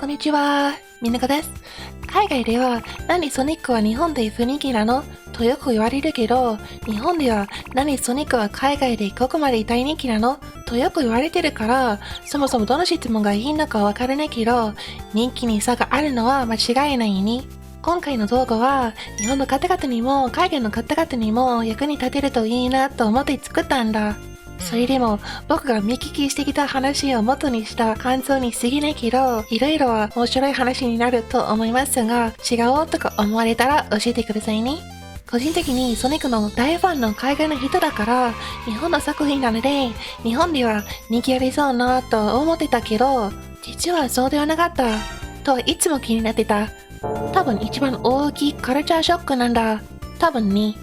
こんにちは、みなかです。海外では、何ソニックは日本で雰囲気なのとよく言われるけど、日本では何ソニックは海外でここまで大人気なのとよく言われてるから、そもそもどの質問がいいのかわからないけど、人気に差があるのは間違いないに。今回の動画は、日本の方々にも海外の方々にも役に立てるといいなと思って作ったんだ。それでも僕が見聞きしてきた話を元にした感想に過ぎないけど、いろいろは面白い話になると思いますが、違うとか思われたら教えてくださいね。個人的にソニックの大ファンの海外の人だから、日本の作品なので、日本では人気ありそうなと思ってたけど、実はそうではなかったといつも気になってた。多分一番大きいカルチャーショックなんだ。多分ね。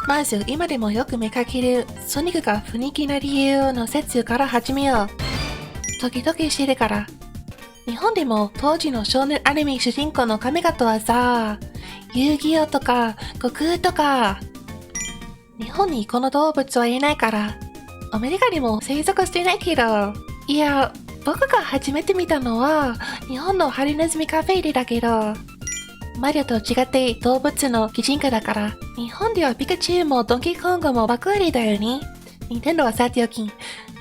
まず今でもよく見かけるソニックが雰囲気な理由の説から始めよう。ドキドキしてるから。日本でも当時の少年アニメ主人公の髪型はさ、遊戯王とか悟空とか。日本にこの動物はいないから。アメリカにも生息してないけど。いや、僕が初めて見たのは日本のハリネズミカフェでだけど。マリオと違って動物の擬人化だから、日本ではピカチュウもドンキーコングも爆売りだよね。ニンテンドはさておき、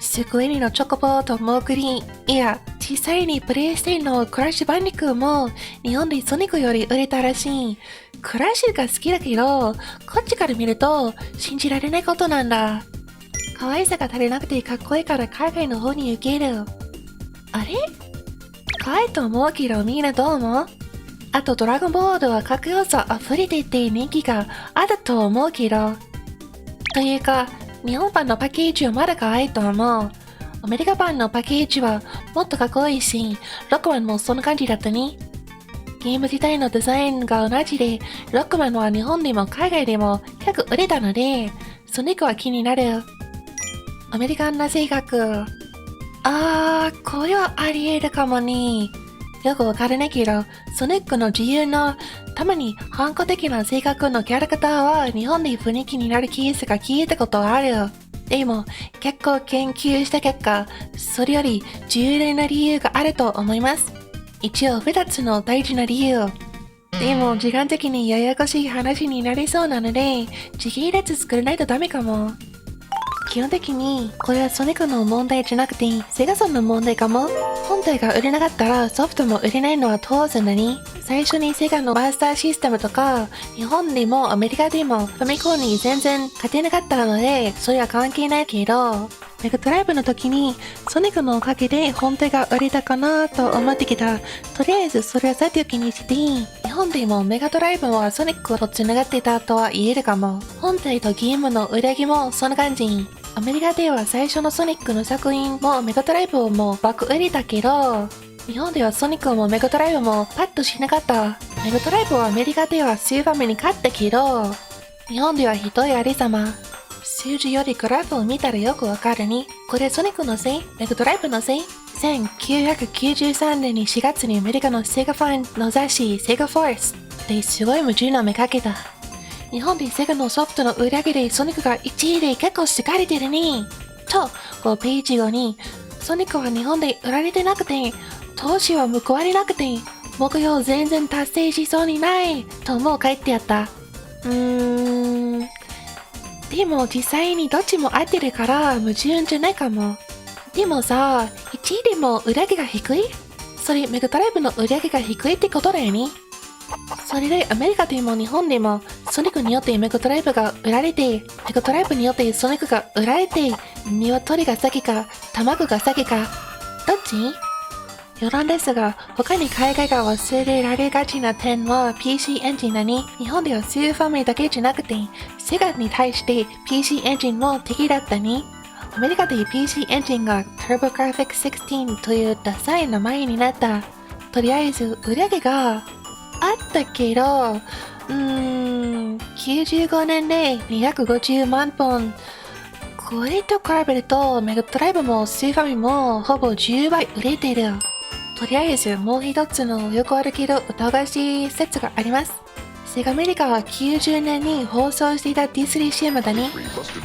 スクエニのチョコボーとモーグリー、いや、小さいにプレイステのクラッシュバンディクーも日本でソニックより売れたらしい。クラッシュが好きだけど、こっちから見ると信じられないことなんだ。可愛さが足りなくてかっこいいから海外の方に受ける。あれ？可愛いと思うけどみんなどう思う？あとドラゴンボールは格要素溢れていて人気があると思うけど。というか、日本版のパッケージはまだ可愛いと思う。アメリカ版のパッケージはもっとかっこいいし、ロックマンもそんな感じだったね。ゲーム自体のデザインが同じで、ロックマンは日本でも海外でも結構売れたので、ソニックは気になる。アメリカンな性格。これはあり得るかもね。よくわからないけど、ソニックの自由な、たまに反抗的な性格のキャラクターは日本で雰囲気になるケースが聞いたことがある。でも、結構研究した結果、それより重大な理由があると思います。一応2つの大事な理由。でも、時間的にややこしい話になりそうなので、時系列作らないとダメかも。基本的にこれはソニックの問題じゃなくてセガソンの問題かも。本体が売れなかったらソフトも売れないのは当然だに。最初にセガのマスターシステムとか日本でもアメリカでもファミコンに全然勝てなかったのでそれは関係ないけど、メガドライブの時にソニックのおかげで本体が売れたかなと思ってきた。とりあえずそれはさておきにして日本でもメガドライブはソニックと繋がってたとは言えるかも。本体とゲームの売り上げもそんな感じ。アメリカでは最初のソニックの作品もメガドライブも爆売りだけど、日本ではソニックもメガドライブもパッとしなかった。メガドライブはアメリカではスーファミに勝ったけど、日本ではひどいありさま。数字よりグラフを見たらよくわかるに。これソニックのせい？メガドライブのせい？1993年に4月にアメリカのセガファンの雑誌セガフォースですごい矛盾を見かけた。日本でセガのソフトの売り上げでソニックが1位で結構好かれてるね。と、5ページ後に、ソニックは日本で売られてなくて、投資は報われなくて、目標全然達成しそうにない、ともう書いてあった。でも実際にどっちも合ってるから矛盾じゃないかも。でもさ、1位でも売り上げが低い？それメガドライブの売り上げが低いってことだよね。それでアメリカでも日本でもソニックによってメガドライブが売られて、メガドライブによってソニックが売られて、鶏が先か卵が先か、どっち？余談ですが、他に海外が忘れられがちな点は PC エンジンなに、日本ではスーファミリだけじゃなくて、セガに対して PC エンジンも敵だったに、アメリカで PC エンジンが TurboGrafx-16 というダサい名前になった。とりあえず売り上げがあったけど、95年で250万本。これと比べると、メガドライブもスーファミもほぼ10倍売れてる。とりあえずもう一つのよくあるけど疑わしい説があります。セガアメリカは90年に放送していたディスリー CM だね。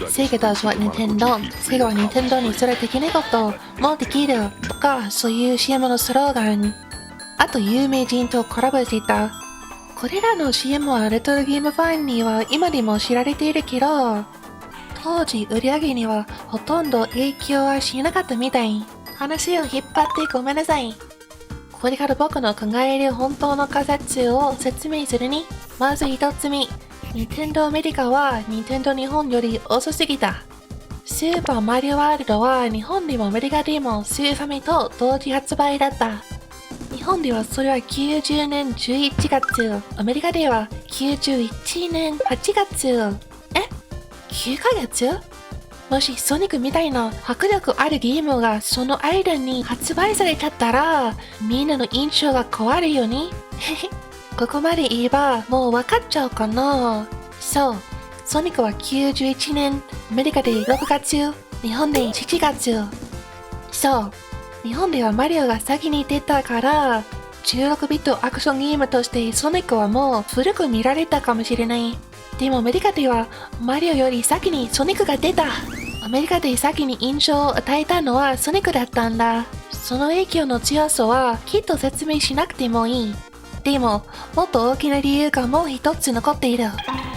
セガとはニンテンドー、セガはニンテンドーにそれできないこともできるとか、そういう CM のスローガン。あと有名人とコラボしていた。これらの CM はレトロゲームファンには今でも知られているけど、当時売り上げにはほとんど影響はしなかったみたい。話を引っ張ってごめんなさい。これから僕の考える本当の仮説を説明するに、まず一つ目、ニンテンドーアメリカはニンテンドー日本より遅すぎた。スーパーマリオワールドは日本でもアメリカでもスーファミと同時発売だった。日本ではそれは90年11月、アメリカでは91年8月。9ヶ月？もしソニックみたいな迫力あるゲームがその間に発売されちゃったら、みんなの印象が変わるよね。ここまで言えばもう分かっちゃうかな。そう、ソニックは91年、アメリカで6月、日本で7月。そう、日本ではマリオが先に出たから、16ビットアクションゲームとしてソニックはもう古く見られたかもしれない。でもアメリカではマリオより先にソニックが出た。アメリカで先に印象を与えたのはソニックだったんだ。その影響の強さはきっと説明しなくてもいい。でも、もっと大きな理由がもう一つ残っている。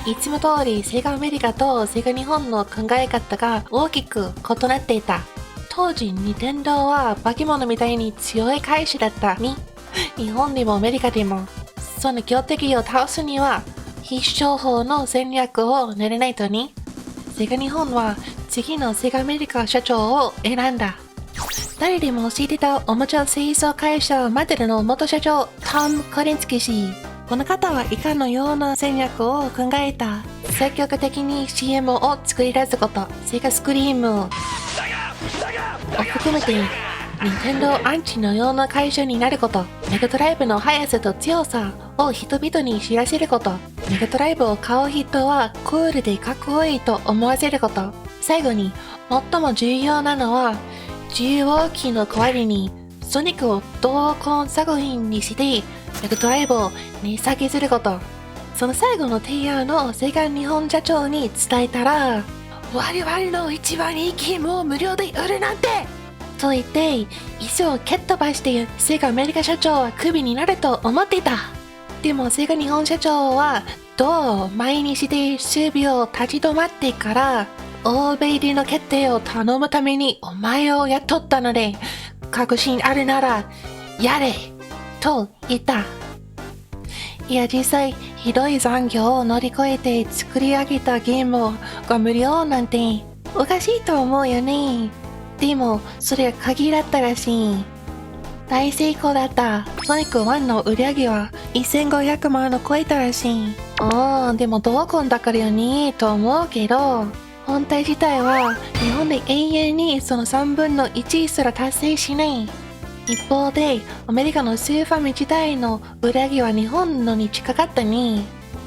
いつも通りセガアメリカとセガ日本の考え方が大きく異なっていた。当時、ニンテンドーは化け物みたいに強い会社だったに、日本でもアメリカでも、その強敵を倒すには、必勝法の戦略を練れないとに、セガ日本は次のセガアメリカ社長を選んだ。誰でも知ってたおもちゃ製造会社マテルの元社長、トム・コリンスキー氏。この方は以下のような戦略を考えた。積極的に CM を作り出すこと、セガスクリームを含めて、ニンテンドーアンチのような会社になること、メガドライブの速さと強さを人々に知らせること、メガドライブを買う人はクールでかっこいいと思わせること、最後に最も重要なのは、重要機の代わりにソニックを同梱作品にしてメガドライブを値下げすること。その最後の提案をセガ日本社長に伝えたら、我々の一番いいゲームを無料で売るなんてと言って椅子を蹴っ飛ばしてセガアメリカ社長はクビになると思っていた。でもセガ日本社長はどう前にして数秒立ち止まってから欧米での決定を頼むためにお前を雇ったので、確信あるなら、やれと言った。いや実際、ひどい残業を乗り越えて作り上げたゲームが無料なんて、おかしいと思うよね。でも、それは限らったらしい。大成功だった。ソニック1の売り上げは1500万を超えたらしい。でもどうこんだからよねと思うけど、本体自体は日本で永遠にその3分の1すら達成しない。一方でアメリカのスーファミ自体の売り上げは日本のに近かったね。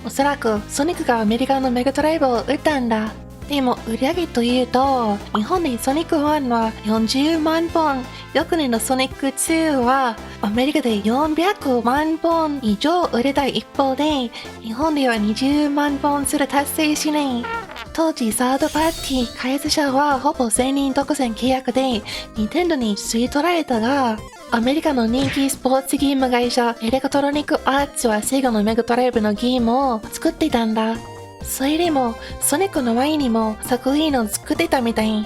おそらくソニックがアメリカのメガドライブを売ったんだ。でも売り上げというと、日本でソニック1は40万本、翌年のソニック2はアメリカで400万本以上売れた一方で、日本では20万本すら達成しない。当時サードパーティー開発者はほぼ全員独占契約でニンテンドに吸い取られたが、アメリカの人気スポーツゲーム会社エレクトロニックアーツはセガのメガドライブのゲームを作っていたんだ。それでもソニックの前にも作品を作ってたみたい。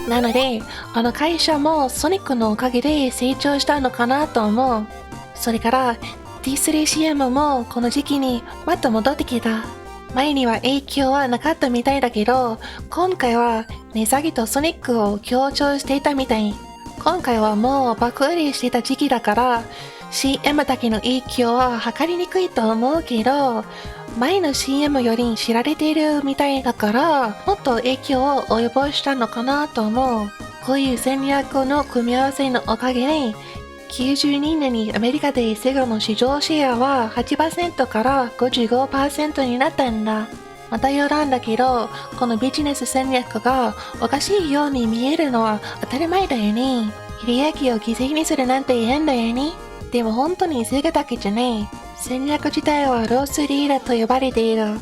なのであの会社もソニックのおかげで成長したのかなと思う。それから D3CM もこの時期にまた戻ってきた。前には影響はなかったみたいだけど、今回は値下げとソニックを強調していたみたい。今回はもう爆売れしてた時期だから CM だけの影響は測りにくいと思うけど、前の CM より知られているみたいだからもっと影響を及ぼしたのかなと思う。こういう戦略の組み合わせのおかげで92年にアメリカでセガの市場シェアは 8% から 55% になったんだ。また余談だけど、このビジネス戦略がおかしいように見えるのは当たり前だよね。利益を犠牲にするなんて変だよね。でも本当にセガだけじゃねえ。戦略自体はロースリーダーと呼ばれている。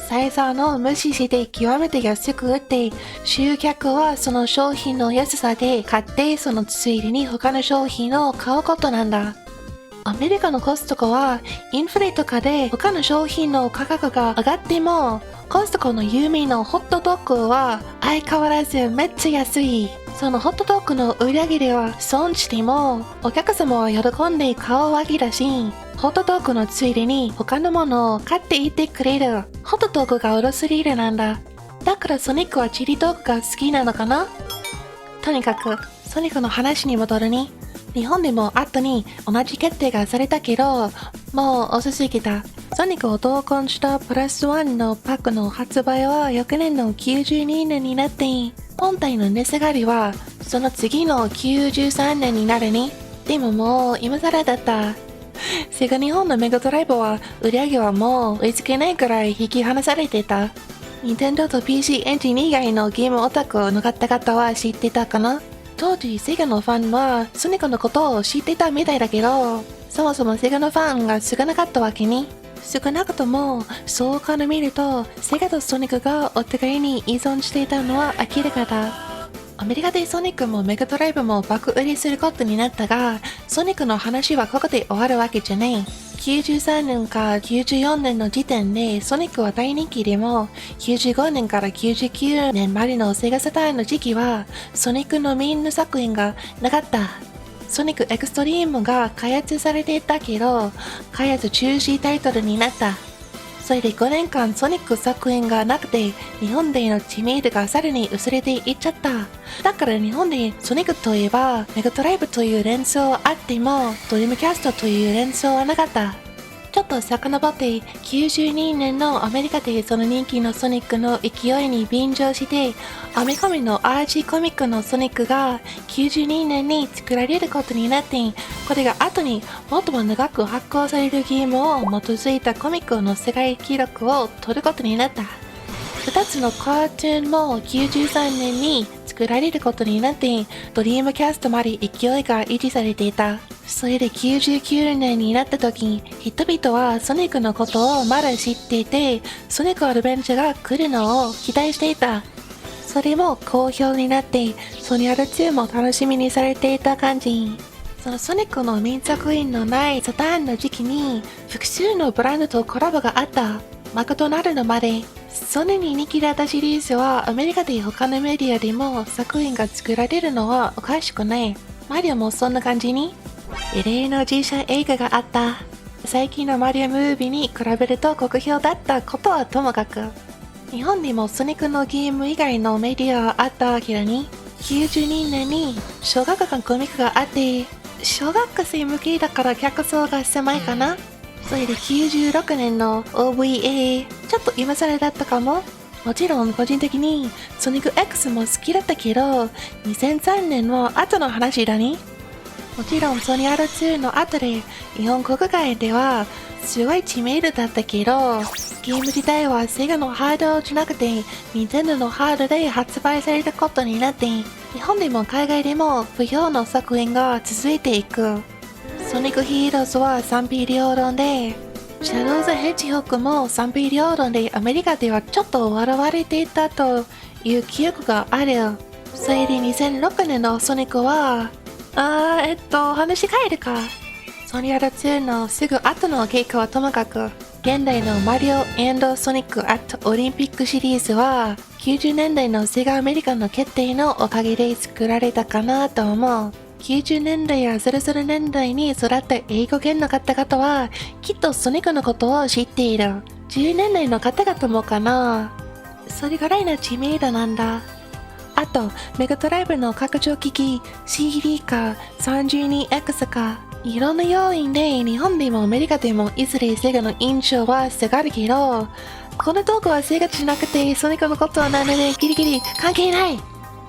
採算を無視して極めて安く売って、集客はその商品の安さで買って、そのついでに他の商品を買うことなんだ。アメリカのコストコはインフレとかで他の商品の価格が上がっても、コストコの有名なホットドッグは相変わらずめっちゃ安い。そのホットドッグの売り上げでは損しても、お客様は喜んで買うわけだし、ホットドッグのついでに他のものを買っていってくれる。ホットドッグが売るスリルなんだ。だからソニックはチリドッグが好きなのかな。とにかくソニックの話に戻るに、日本でも後に同じ決定がされたけど、もう遅すぎた。ソニックを同梱したプラスワンのパックの発売は翌年の92年になって、本体の値下がりはその次の93年になるに。でももう今更だった。セガ日本のメガドライブは売り上げはもう追いつけないくらい引き離されてた。ニンテンドーと PC エンジン以外のゲームオタクの方々は知ってたかな。当時セガのファンはソニックのことを知ってたみたいだけど、そもそもセガのファンが少なかったわけに。少なくともそうから見るとセガとソニックがお互いに依存していたのは明らかだ。アメリカでソニックもメガドライブも爆売りすることになったが、ソニックの話はここで終わるわけじゃない。93年か94年の時点でソニックは大人気でも、95年から99年までのセガサターンの時期はソニックのメインの作品がなかった。ソニックエクストリームが開発されていたけど、開発中止タイトルになった。それで5年間ソニック作品がなくて、日本での知名度がさらに薄れていっちゃった。だから日本でソニックといえばメガドライブという連想はあっても、ドリームキャストという連想はなかった。ちょっと遡って92年のアメリカでその人気のソニックの勢いに便乗して、アメコミの RG コミックのソニックが92年に作られることになって、これが後にもっとも長く発行されるゲームを基づいたコミックの世界記録を取ることになった。2つのカートゥーンも93年に作られることになって、ドリームキャストまで勢いが維持されていた。それで99年になった時、人々はソニックのことをまだ知っていて、ソニックアドベンチャーが来るのを期待していた。それも好評になって、ソニアル2も楽しみにされていた感じ。そのソニックのメイン作品のないサターンの時期に、複数のブランドとコラボがあった。マクドナルドまで。ソニーに人気だったシリーズはアメリカで他のメディアでも作品が作られるのはおかしくない。マリオもそんな感じに異例の実写映画があった。最近のマリオムービーに比べると酷評だったことはともかく、日本にもソニックのゲーム以外のメディアはあったわけだに。92年に小学館コミックがあって、小学生向けだから客層が狭いかな。それで96年の OVA、ちょっと今更だったかも。もちろん個人的にソニック X も好きだったけど、2003年の後の話だに。もちろんソニアル2の後で日本国外ではすごい知名度だったけど、ゲーム自体はセガのハードじゃなくてニンテンドーのハードで発売されることになって、日本でも海外でも不評の作品が続いていく。ソニックヒーローズは賛否両論で、シャドウズヘッジホッグも賛否両論でアメリカではちょっと笑われていたという記憶がある。それで2006年のソニックは、話変えるか。ソニアル2のすぐ後の経過はともかく、現代のマリオ&ソニック・アット・オリンピックシリーズは90年代のセガアメリカの決定のおかげで作られたかなと思う。90年代や00年代に育った英語圏の方々はきっとソニックのことを知っている。10年代の方々もかな。それぐらいの知名度なんだ。あとメガドライブの拡張機器 CD か 32X か、いろんな要因で日本でもアメリカでもいずれセガの印象は下がるけど、この動画はセガじゃなくてソニックのことなのでギリギリ関係ない。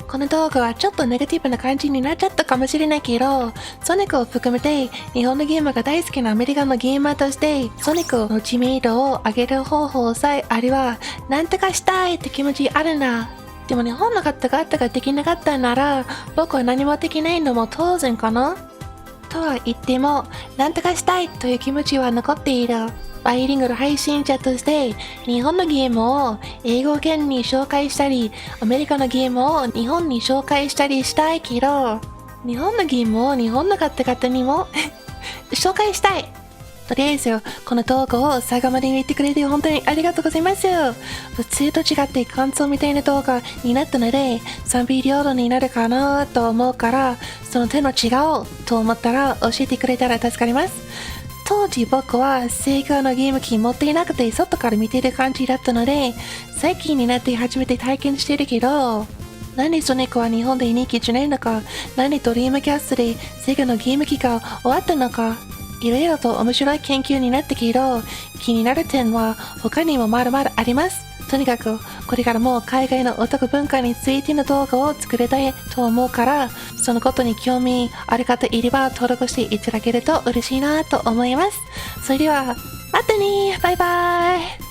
この動画はちょっとネガティブな感じになっちゃったかもしれないけど、ソニックを含めて日本のゲームが大好きなアメリカのゲーマーとしてソニックの知名度を上げる方法さえあればなんとかしたいって気持ちあるな。でも日本の方々ができなかったなら僕は何もできないのも当然かな。とは言ってもなんとかしたいという気持ちは残っている。バイリンガル配信者として日本のゲームを英語圏に紹介したり、アメリカのゲームを日本に紹介したりしたいけど、日本のゲームを日本の方々にも紹介したい。とりあえず、この動画を最後まで見てくれて本当にありがとうございます。普通と違って感想みたいな動画になったので、賛否両論になるかなと思うから、その手の違うと思ったら教えてくれたら助かります。当時僕はセガのゲーム機持っていなくて外から見てる感じだったので、最近になって初めて体験してるけど、なんでソニックは日本で人気じゃないのか、なんでドリームキャストでセガのゲーム機が終わったのか、いろいろと面白い研究になったけど、気になる点は他にもまだまだあります。とにかく、これからも海外のオタク文化についての動画を作りたいと思うから、そのことに興味ある方いれば登録していただけると嬉しいなと思います。それでは、またね、バイバイ。